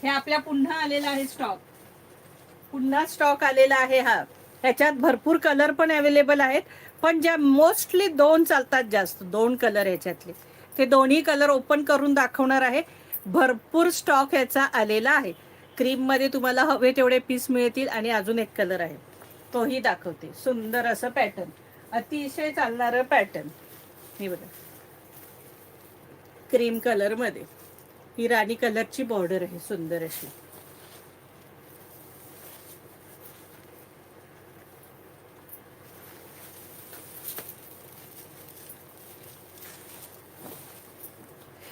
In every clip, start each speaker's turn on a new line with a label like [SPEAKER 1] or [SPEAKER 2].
[SPEAKER 1] हे आपल्या पुन्हा आलेला आहे स्टॉक, पुन्हा स्टॉक आलेला आहे हा. ह्याच्यात भरपूर कलर पण अवेलेबल आहेत, पण ज्या मोस्टली दोन चालतात जास्त, दोन कलर ह्याच्यातले, ते दोन्ही कलर ओपन करून दाखवणार आहे. भरपूर स्टॉक ह्याचा आलेला आहे. क्रीममध्ये तुम्हाला हवे तेवढे पीस मिळतील आणि अजून एक कलर आहे तोही दाखवते. सुंदर असं पॅटर्न, अतिशय चालणारं पॅटर्न. हे बघा, क्रीम कलरमध्ये ही राणी कलरची बॉर्डर आहे सुंदर अशी.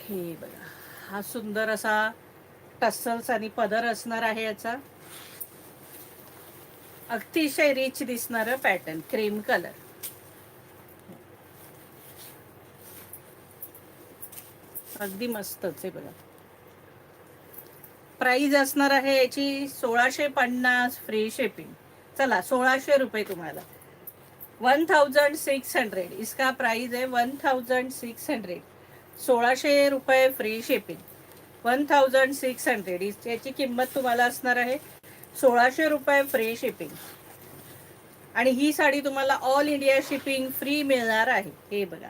[SPEAKER 1] हे बघा, हा सुंदर असा टसल्स आणि पदर असणार आहे याचा. अतिशय रिच दिसणारं पॅटर्न, क्रीम कलर. अगदी मस्तच आहे बघा. प्राइस असणार आहे याची 1650 फ्री शिपिंग. चला 1600 रुपये तुम्हाला. 1600 इसका प्राइस है 1600. 1600 रुपये फ्री शिपिंग. 1600 याची किंमत तुम्हाला असणार आहे. 1600 रुपये फ्री शिपिंग. आणि ही साडी तुम्हाला ऑल इंडिया शिपिंग फ्री मिळणार आहे. हे बघा,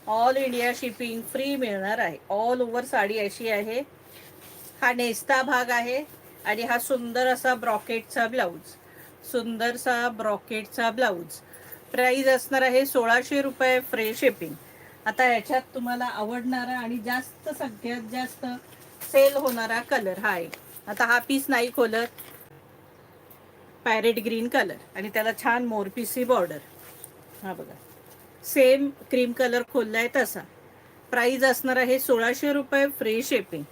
[SPEAKER 1] ऑल इंडिया शिपिंग फ्री मिळणार आहे. ऑल ओव्हर साडी अशी आहे. हा नेस्ता भाग आहे आणि हा सुंदर असा ब्रॉकेटचा ब्लाऊज, सुंदरसा ब्रॉकेटचा ब्लाऊज. प्राइस असणार आहे 1600 रुपये फ्री शिपिंग. आता ह्याच्यात तुम्हाला आवडणारा आणि जास्त, सगळ्यात जास्त सेल होणारा कलर हा आहे. आता हा पीस नाही खोलत, पॅरेट ग्रीन कलर आणि त्याला छान मोरपीसी बॉर्डर. हा बघा, सेम क्रीम कलर खोललाय तसा. प्राइस असणार आहे 1600 रुपये फ्री शिपिंग.